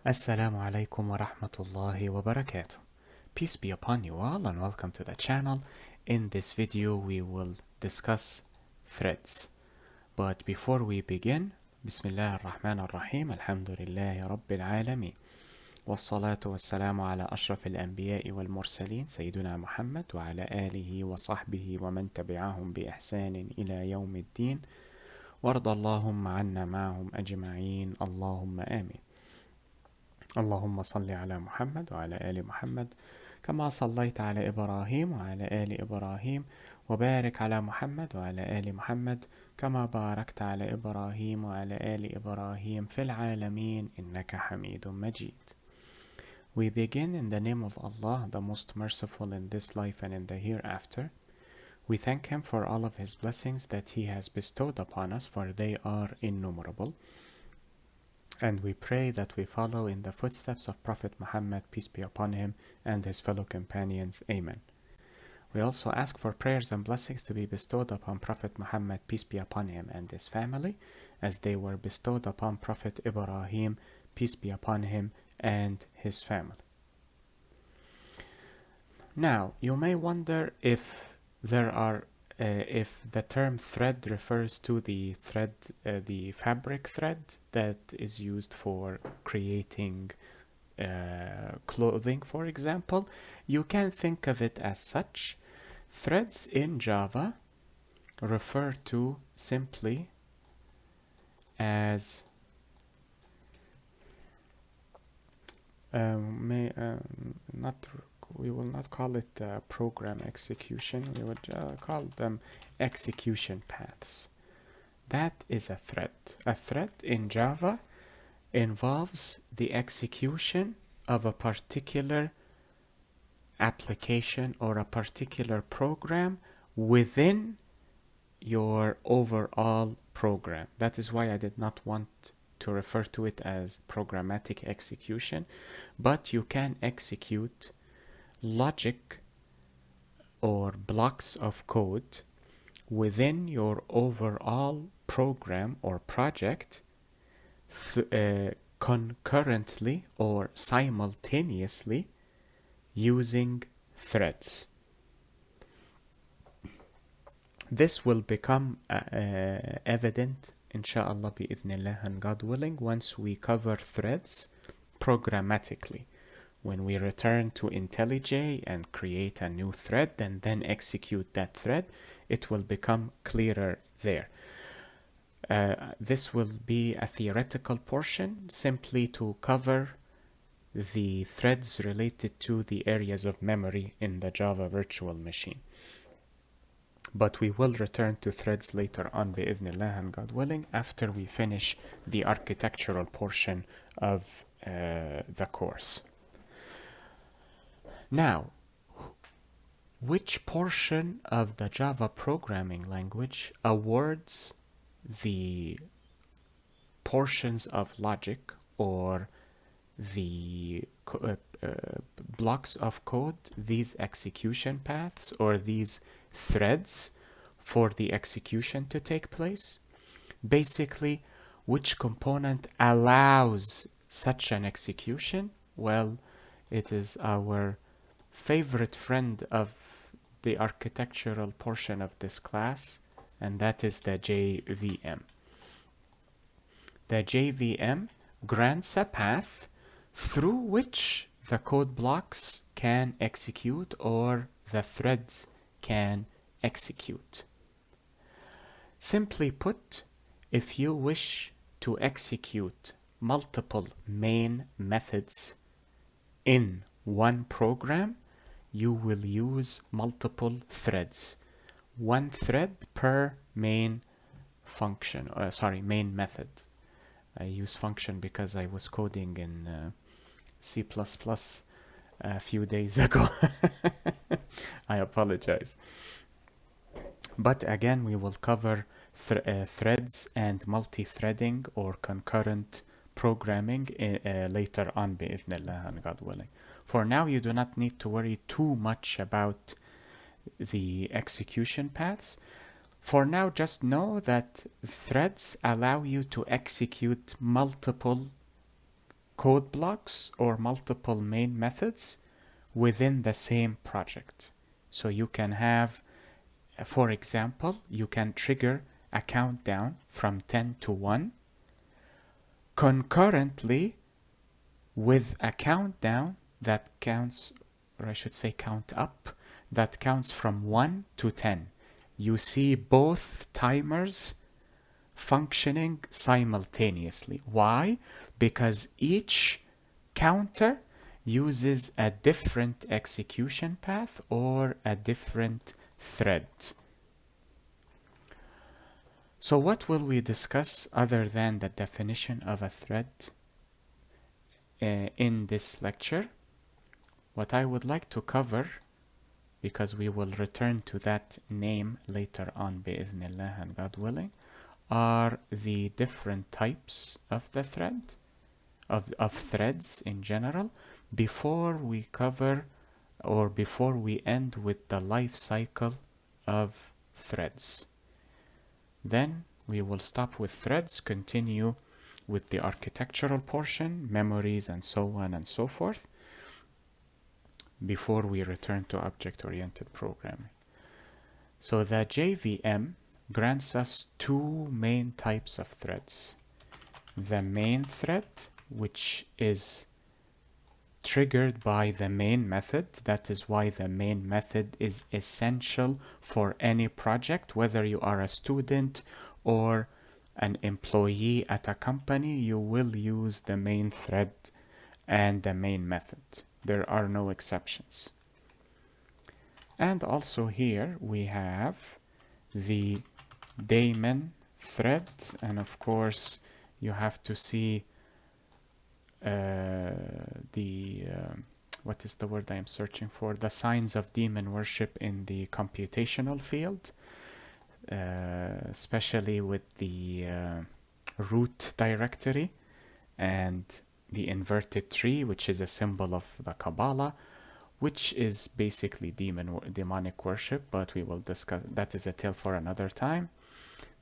Assalamu alaikum wa rahmatullahi wa barakatuh. Peace be upon you all and welcome to the channel. In this video we will discuss threads. But before we begin, Bismillah ar-Rahman ar-Rahim, Alhamdulillahi Rabbil Alameen. والصلاة والسلام على أشرف الأنبياء والمرسلين سيدنا محمد وعلى آله وصحبه ومن تبعهم بإحسان إلى يوم الدين وارض اللهم عنا معهم أجمعين اللهم آمين. اللهم صل على محمد وعلى آل محمد كما صليت على إبراهيم وعلى آل إبراهيم وبارك على محمد وعلى آل محمد كما باركت على إبراهيم وعلى آل إبراهيم في العالمين إنك حميد مجيد. We begin in the name of Allah, the most merciful in this life and in the hereafter. We thank Him for all of His blessings that He has bestowed upon us, for they are innumerable. And we pray that we follow in the footsteps of Prophet Muhammad, peace be upon him, and his fellow companions. Amen. We also ask for prayers and blessings to be bestowed upon Prophet Muhammad, peace be upon him, and his family, as they were bestowed upon Prophet Ibrahim, peace be upon him, and his family. Now, you may wonder if the term thread refers to the fabric thread that is used for creating clothing, for example. You can think of it as such. Threads in Java refer to simply as we will not call it program execution, we would call them execution paths. That is a thread. A thread in Java involves the execution of a particular application or a particular program within your overall program. That is why I did not want to refer to it as programmatic execution, but you can execute logic or blocks of code within your overall program or project concurrently or simultaneously using threads. This will become evident inshallah bi'idhnillah and God willing once we cover threads programmatically. When we return to IntelliJ and create a new thread and then execute that thread, it will become clearer there. This will be a theoretical portion simply to cover the threads related to the areas of memory in the Java virtual machine. But we will return to threads later on bi'idhnillah and God willing after we finish the architectural portion of the course. Now, which portion of the Java programming language awards the portions of logic or the blocks of code, these execution paths or these threads for the execution to take place? Basically, which component allows such an execution? Well, it is our favorite friend of the architectural portion of this class, and that is the JVM. The JVM grants a path through which the code blocks can execute or the threads can execute. Simply put, if you wish to execute multiple main methods in one program, you will use multiple threads. One thread per main function, main method. I use function because I was coding in C++ a few days ago. I apologize. But again, we will cover threads and multi-threading or concurrent programming later on bi'idhnillah and God willing. For now, you do not need to worry too much about the execution paths. For now, just know that threads allow you to execute multiple code blocks or multiple main methods within the same project. So you can have, for example, you can trigger a countdown from 10 to 1 concurrently with a countdown that counts, or I should say count up, that counts from 1 to 10. You see both timers functioning simultaneously. Why? Because each counter uses a different execution path or a different thread. So what will we discuss other than the definition of a thread in this lecture? What I would like to cover, because we will return to that name later on bi'idhnillah and God willing, are the different types of the thread, of threads in general, before we cover or before we end with the life cycle of threads. Then we will stop with threads, continue with the architectural portion, memories, and so on and so forth, before we return to object-oriented programming. So the JVM grants us two main types of threads. The main thread, which is triggered by the main method. That is why the main method is essential for any project. Whether you are a student or an employee at a company, you will use the main thread and the main method. There are no exceptions. And also here we have the Daemon thread, and of course you have to see what is the word I am searching for? The signs of demon worship in the computational field, especially with the root directory and the inverted tree, which is a symbol of the Kabbalah, which is basically demonic worship, but we will discuss that. Is a tale for another time.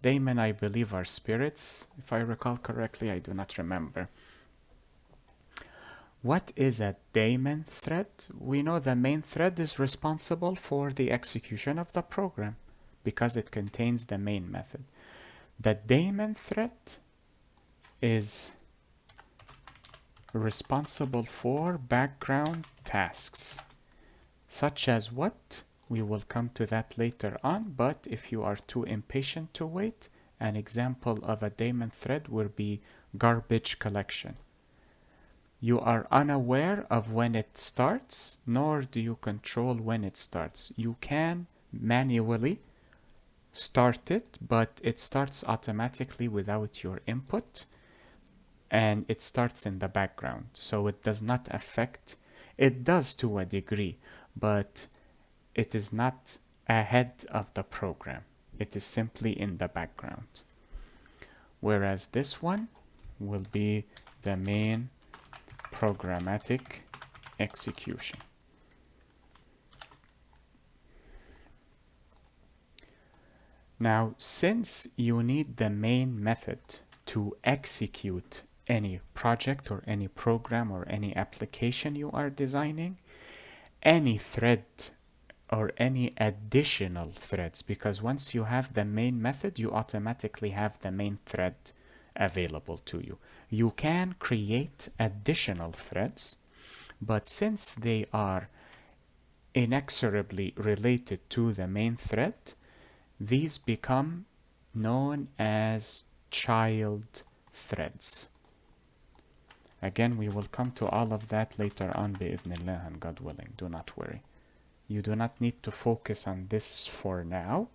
Daemon, I believe, are spirits, if I recall correctly. I do not remember. What is a daemon thread? We know the main thread is responsible for the execution of the program because it contains the main method. The daemon thread is responsible for background tasks, such as what? We will come to that later on, but if you are too impatient to wait, an example of a daemon thread would be garbage collection. You are unaware of when it starts, nor do you control when it starts. You can manually start it, but it starts automatically without your input, and it starts in the background. So it does not affect, it does to a degree, but it is not ahead of the program. It is simply in the background. Whereas this one will be the main programmatic execution. Now, since you need the main method to execute any project or any program or any application you are designing, any thread or any additional threads, because once you have the main method, you automatically have the main thread available to you. You can create additional threads, but since they are inexorably related to the main thread, these become known as child threads. Again, we will come to all of that later on bi'idhnillah and God willing. Do not worry. You do not need to focus on this for now.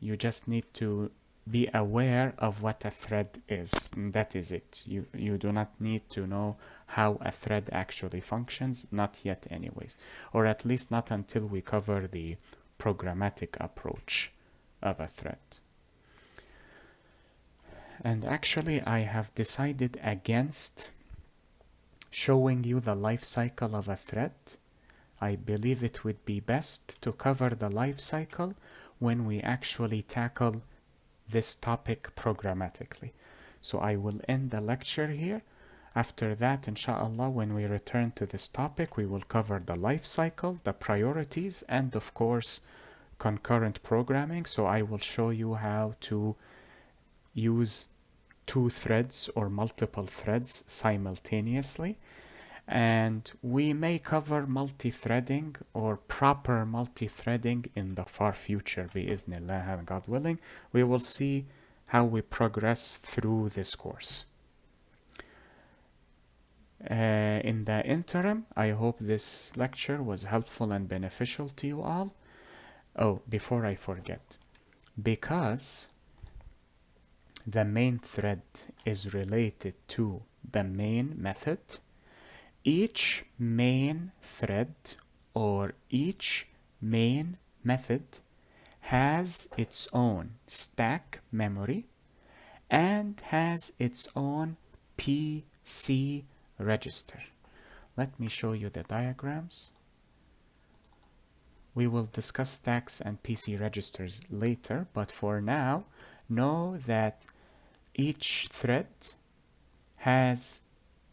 You just need to be aware of what a thread is. And that is it. You do not need to know how a thread actually functions, not yet anyways. Or at least not until we cover the programmatic approach of a thread. And actually I have decided against showing you the life cycle of a thread. I believe it would be best to cover the life cycle when we actually tackle this topic programmatically. So I will end the lecture here. After that, inshallah, when we return to this topic, we will cover the life cycle, the priorities, and of course, concurrent programming. So I will show you how to use two threads or multiple threads simultaneously. And we may cover multi-threading or proper multi-threading in the far future, bi'idhnillah, and God willing. We will see how we progress through this course. In the interim, I hope this lecture was helpful and beneficial to you all. Oh, before I forget, because the main thread is related to the main method, each main thread or each main method has its own stack memory and has its own PC register. Let me show you the diagrams. We will discuss stacks and PC registers later, but for now, know that each thread has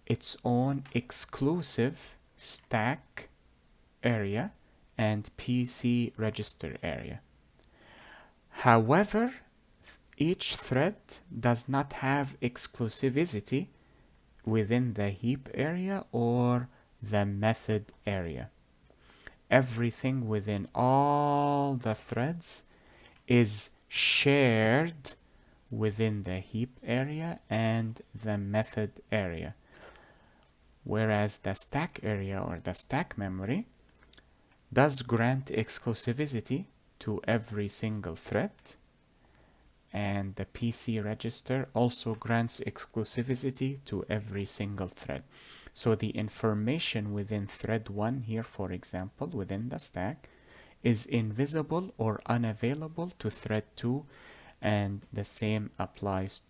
its own exclusive stack area and PC register area. However, each thread does not have exclusivity within the heap area or the method area. Everything within all the threads is shared within the heap area and the method area. Whereas the stack area or the stack memory does grant exclusivity to every single thread, and the PC register also grants exclusivity to every single thread. So the information within thread 1 here, for example, within the stack, is invisible or unavailable to thread 2, and the same applies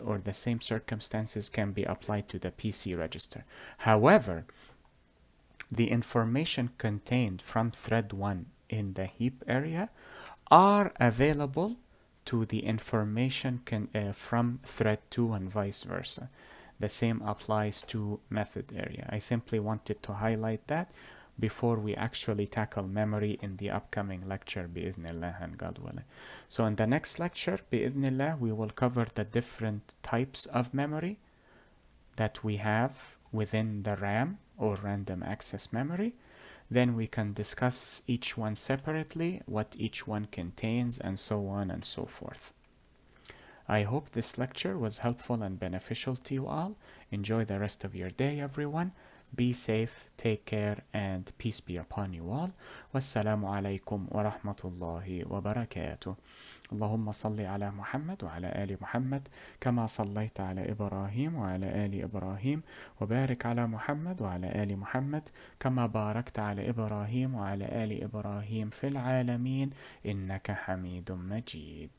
or the same circumstances can be applied to the PC register. However, the information contained from thread 1 in the heap area are available to the information from thread 2 and vice versa. The same applies to method area. I simply wanted to highlight that before we actually tackle memory in the upcoming lecture, bi'idhnillah and God willing. So in the next lecture, bi'idhnillah, we will cover the different types of memory that we have within the RAM or random access memory. Then we can discuss each one separately, what each one contains, and so on and so forth. I hope this lecture was helpful and beneficial to you all. Enjoy the rest of your day, everyone. Be safe, take care, and peace be upon you all. Wassalamu alaikum wa rahmatullahi wa barakatuh. اللهم صل على محمد وعلى آل محمد كما صليت على إبراهيم وعلى آل إبراهيم وبارك على محمد وعلى آل محمد كما باركت على إبراهيم وعلى آل إبراهيم في العالمين إنك حميد مجيد.